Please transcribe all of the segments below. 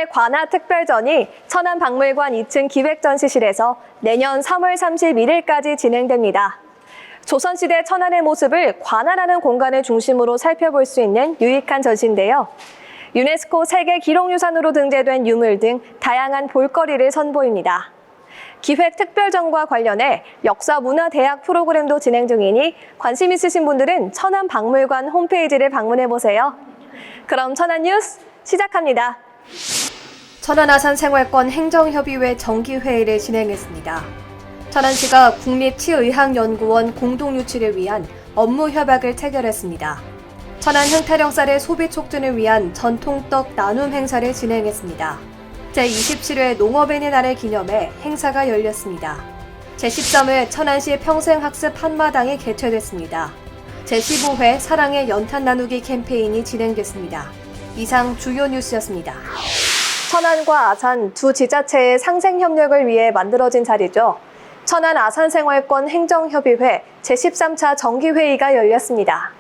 천안의 관아특별전이 천안박물관 2층 기획전시실에서 내년 3월 31일까지 진행됩니다. 조선시대 천안의 모습을 관아라는 공간을 중심으로 살펴볼 수 있는 유익한 전시인데요. 유네스코 세계기록유산으로 등재된 유물 등 다양한 볼거리를 선보입니다. 기획특별전과 관련해 역사문화대학 프로그램도 진행 중이니 관심 있으신 분들은 천안박물관 홈페이지를 방문해보세요. 그럼 천안뉴스 시작합니다. 천안아산생활권 행정협의회 정기회의를 진행했습니다. 천안시가 국립치의학연구원 공동유치를 위한 업무 협약을 체결했습니다. 천안 흥타령쌀의 소비 촉진을 위한 전통떡 나눔 행사를 진행했습니다. 제27회 농업인의 날을 기념해 행사가 열렸습니다. 제13회 천안시 평생학습 한마당이 개최됐습니다. 제15회 사랑의 연탄 나누기 캠페인이 진행됐습니다. 이상 주요 뉴스였습니다. 천안과 아산 두 지자체의 상생 협력을 위해 만들어진 자리죠. 천안 아산생활권 행정협의회 제13차 정기회의가 열렸습니다.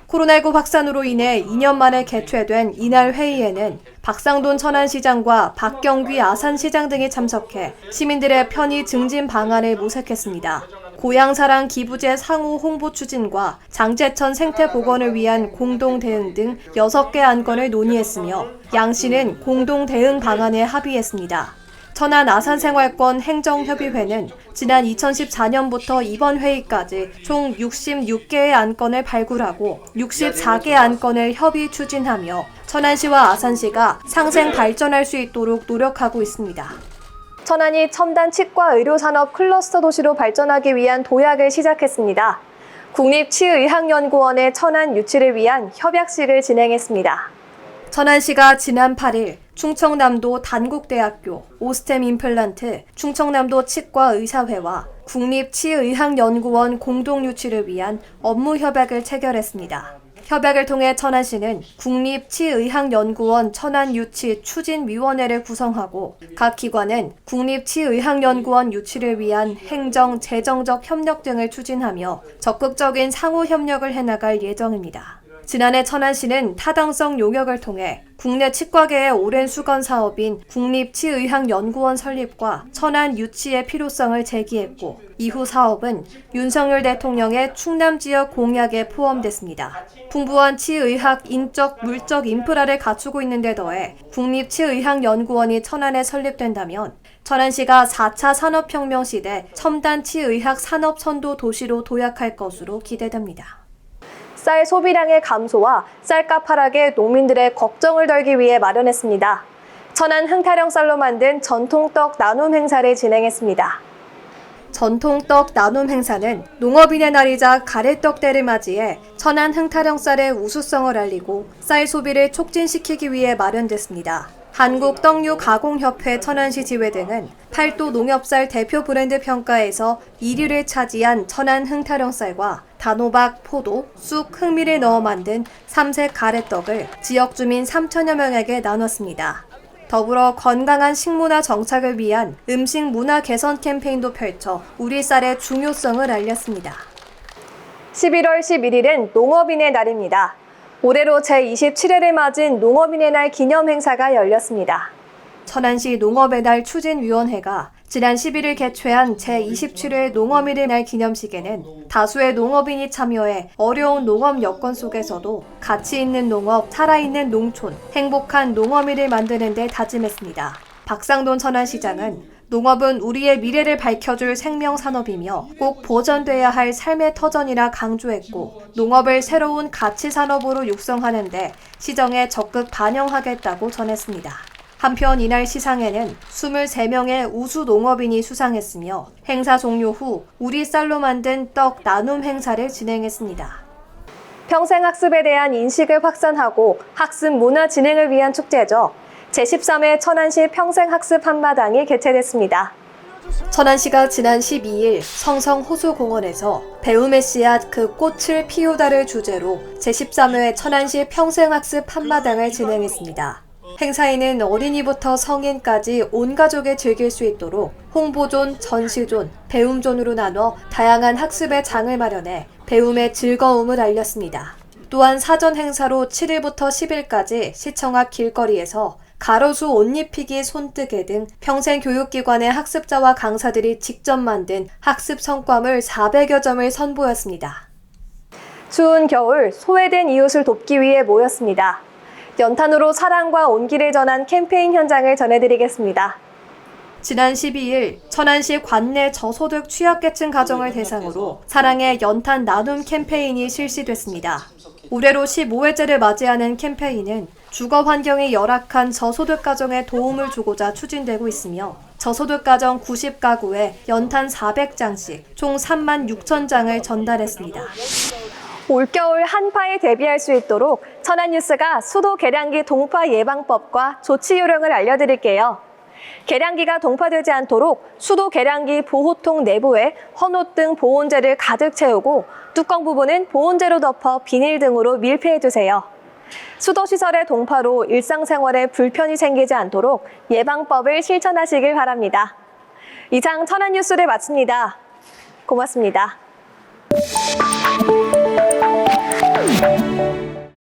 코로나19 확산으로 인해 2년 만에 개최된 이날 회의에는 박상돈 천안시장과 박경귀 아산시장 등이 참석해 시민들의 편의 증진 방안을 모색했습니다. 고향사랑 기부제 상호 홍보 추진과 장제천 생태 복원을 위한 공동 대응 등 6개 안건을 논의했으며 양시는 공동 대응 방안에 합의했습니다. 천안 아산생활권 행정협의회는 지난 2014년부터 이번 회의까지 총 66개의 안건을 발굴하고 64개 안건을 협의 추진하며 천안시와 아산시가 상생 발전할 수 있도록 노력하고 있습니다. 천안이 첨단 치과 의료산업 클러스터 도시로 발전하기 위한 도약을 시작했습니다. 국립치의학연구원의 천안 유치를 위한 협약식을 진행했습니다. 천안시가 지난 8일 충청남도 단국대학교 오스템 임플란트 충청남도 치과의사회와 국립치의학연구원 공동유치를 위한 업무 협약을 체결했습니다. 협약을 통해 천안시는 국립치의학연구원 천안유치 추진위원회를 구성하고 각 기관은 국립치의학연구원 유치를 위한 행정, 재정적 협력 등을 추진하며 적극적인 상호 협력을 해나갈 예정입니다. 지난해 천안시는 타당성 용역을 통해 국내 치과계의 오랜 수건 사업인 국립치의학연구원 설립과 천안 유치의 필요성을 제기했고 이후 사업은 윤석열 대통령의 충남 지역 공약에 포함됐습니다. 풍부한 치의학 인적, 물적 인프라를 갖추고 있는 데 더해 국립치의학연구원이 천안에 설립된다면 천안시가 4차 산업혁명 시대 첨단 치의학 산업 선도 도시로 도약할 것으로 기대됩니다. 쌀 소비량의 감소와 쌀값 하락에 농민들의 걱정을 덜기 위해 마련했습니다. 천안 흥타령쌀로 만든 전통떡 나눔 행사를 진행했습니다. 전통떡 나눔 행사는 농업인의 날이자 가래떡 때를 맞이해 천안 흥타령쌀의 우수성을 알리고 쌀 소비를 촉진시키기 위해 마련됐습니다. 한국떡류가공협회 천안시 지회 등은 팔도 농협쌀 대표 브랜드 평가에서 1위를 차지한 천안 흥타령쌀과 단호박, 포도, 쑥, 흑미를 넣어 만든 삼색 가래떡을 지역 주민 3천여 명에게 나눴습니다. 더불어 건강한 식문화 정착을 위한 음식 문화 개선 캠페인도 펼쳐 우리 쌀의 중요성을 알렸습니다. 11월 11일은 농업인의 날입니다. 올해로 제27회를 맞은 농업인의 날 기념 행사가 열렸습니다. 천안시 농업의 날 추진위원회가 지난 11일 개최한 제27회 농업인의 날 기념식에는 다수의 농업인이 참여해 어려운 농업 여건 속에서도 가치 있는 농업, 살아있는 농촌, 행복한 농업인을 만드는 데 다짐했습니다. 박상돈 천안시장은 농업은 우리의 미래를 밝혀줄 생명산업이며 꼭 보존돼야 할 삶의 터전이라 강조했고 농업을 새로운 가치산업으로 육성하는 데 시정에 적극 반영하겠다고 전했습니다. 한편 이날 시상에는 23명의 우수 농업인이 수상했으며 행사 종료 후 우리 쌀로 만든 떡 나눔 행사를 진행했습니다. 평생학습에 대한 인식을 확산하고 학습 문화 진행을 위한 축제죠. 제13회 천안시 평생학습 한마당이 개최됐습니다. 천안시가 지난 12일 성성 호수공원에서 배움의 씨앗 그 꽃을 피우다를 주제로 제13회 천안시 평생학습 한마당을 진행했습니다. 행사에는 어린이부터 성인까지 온 가족이 즐길 수 있도록 홍보존, 전시존, 배움존으로 나눠 다양한 학습의 장을 마련해 배움의 즐거움을 알렸습니다. 또한 사전 행사로 7일부터 10일까지 시청 앞 길거리에서 가로수 옷 입히기 손뜨개 등 평생교육기관의 학습자와 강사들이 직접 만든 학습 성과물 400여 점을 선보였습니다. 추운 겨울 소외된 이웃을 돕기 위해 모였습니다. 연탄으로 사랑과 온기를 전한 캠페인 현장을 전해드리겠습니다. 지난 12일 천안시 관내 저소득 취약계층 가정을 대상으로 사랑의 연탄 나눔 캠페인이 실시됐습니다. 올해로 15회째를 맞이하는 캠페인은 주거 환경이 열악한 저소득 가정에 도움을 주고자 추진되고 있으며 저소득 가정 90가구에 연탄 400장씩 총 3만 6천 장을 전달했습니다. 올겨울 한파에 대비할 수 있도록 천안뉴스가 수도 계량기 동파 예방법과 조치 요령을 알려드릴게요. 계량기가 동파되지 않도록 수도 계량기 보호통 내부에 헌옷 등 보온재를 가득 채우고 뚜껑 부분은 보온재로 덮어 비닐 등으로 밀폐해두세요. 수도시설의 동파로 일상생활에 불편이 생기지 않도록 예방법을 실천하시길 바랍니다. 이상 천안뉴스를 마칩니다. 고맙습니다.